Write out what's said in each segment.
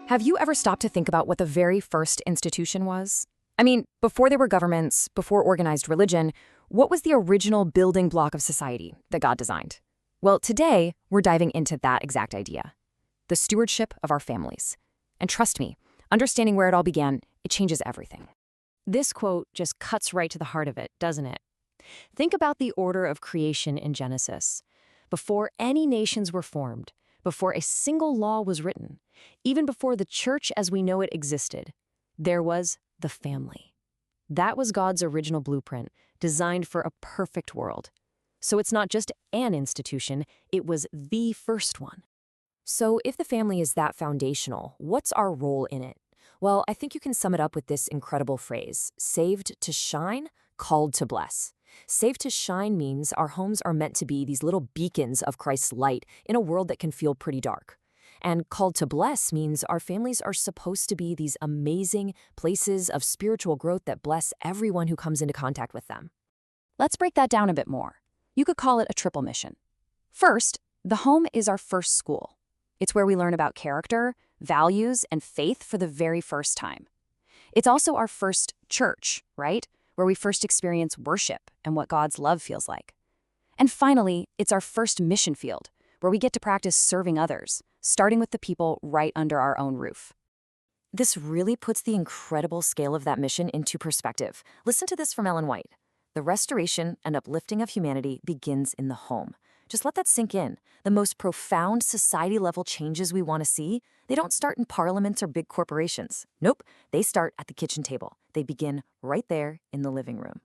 Have you ever stopped to think about what the very first institution was? I mean, before there were governments, before organized religion, what was the original building block of society that God designed? Well, today, we're diving into that exact idea, the stewardship of our families. And trust me, understanding where it all began, it changes everything. This quote just cuts right to the heart of it, doesn't it? Think about the order of creation in Genesis. Before any nations were formed, before a single law was written, even before the church as we know it existed, there was the family. That was God's original blueprint, designed for a perfect world. So it's not just an institution, it was the first one. So if the family is that foundational, what's our role in it? Well, I think you can sum it up with this incredible phrase, saved to shine, called to bless. Saved to shine means our homes are meant to be these little beacons of Christ's light in a world that can feel pretty dark. And called to bless means our families are supposed to be these amazing places of spiritual growth that bless everyone who comes into contact with them. Let's break that down a bit more. You could call it a triple mission. First, the home is our first school. It's where we learn about character, values, and faith for the very first time. It's also our first church, right? Where we first experience worship and what God's love feels like. And finally, it's our first mission field, where we get to practice serving others, starting with the people right under our own roof. This really puts the incredible scale of that mission into perspective. Listen to this from Ellen White. The restoration and uplifting of humanity begins in the home. Just let that sink in. The most profound society-level changes we want to see, they don't start in parliaments or big corporations. Nope, they start at the kitchen table. They begin right there in the living room.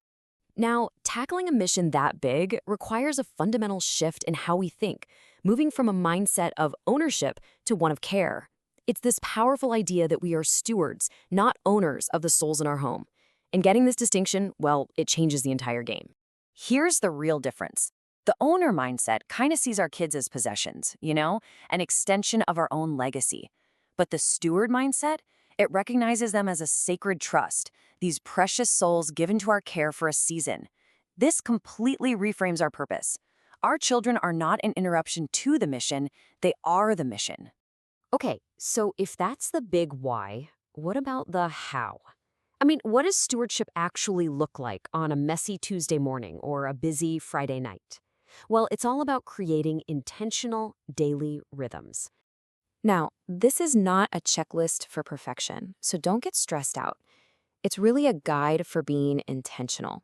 Now, tackling a mission that big requires a fundamental shift in how we think, moving from a mindset of ownership to one of care. It's this powerful idea that we are stewards, not owners of the souls in our home. And getting this distinction, well, it changes the entire game. Here's the real difference. The owner mindset kind of sees our kids as possessions, an extension of our own legacy. But the steward mindset, it recognizes them as a sacred trust, these precious souls given to our care for a season. This completely reframes our purpose. Our children are not an interruption to the mission, they are the mission. Okay, so if that's the big why, what about the how? I mean, what does stewardship actually look like on a messy Tuesday morning or a busy Friday night? Well, it's all about creating intentional daily rhythms. Now, this is not a checklist for perfection, so don't get stressed out. It's really a guide for being intentional.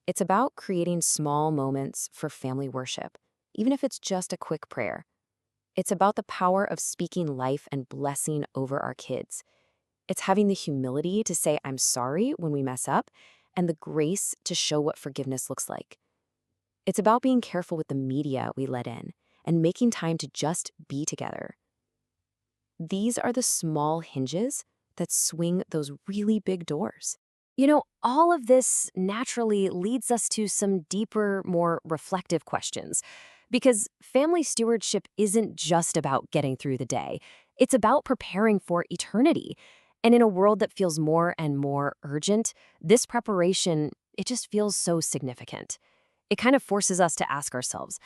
It's about creating small moments for family worship, even if it's just a quick prayer. It's about the power of speaking life and blessing over our kids. It's having the humility to say, I'm sorry when we mess up, and the grace to show what forgiveness looks like. It's about being careful with the media we let in and making time to just be together. These are the small hinges that swing those really big doors. All of this naturally leads us to some deeper, more reflective questions. Because family stewardship isn't just about getting through the day. It's about preparing for eternity. And in a world that feels more and more urgent, this preparation, it just feels so significant. It kind of forces us to ask ourselves,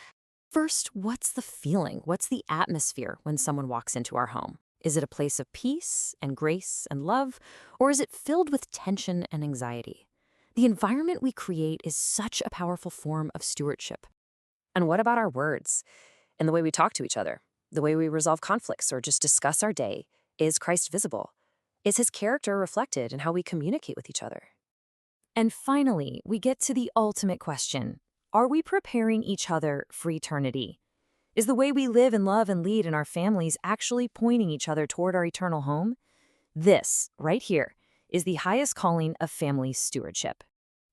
first, what's the feeling? What's the atmosphere when someone walks into our home? Is it a place of peace and grace and love, or is it filled with tension and anxiety? The environment we create is such a powerful form of stewardship. And what about our words and the way we talk to each other, the way we resolve conflicts or just discuss our day? Is Christ visible? Is his character reflected in how we communicate with each other? And finally, we get to the ultimate question. Are we preparing each other for eternity? Is the way we live and love and lead in our families actually pointing each other toward our eternal home? This, right here, is the highest calling of family stewardship.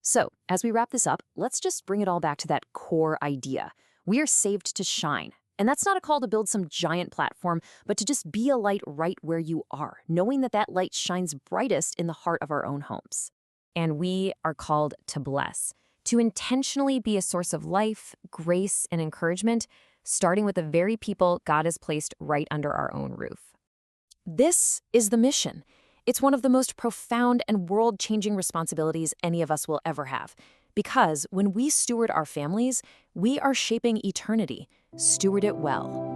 So, as we wrap this up, let's just bring it all back to that core idea. We are saved to shine. And that's not a call to build some giant platform, but to just be a light right where you are, knowing that that light shines brightest in the heart of our own homes. And we are called to bless, to intentionally be a source of life, grace, and encouragement, starting with the very people God has placed right under our own roof. This is the mission. It's one of the most profound and world-changing responsibilities any of us will ever have. Because when we steward our families, we are shaping eternity. Steward it well.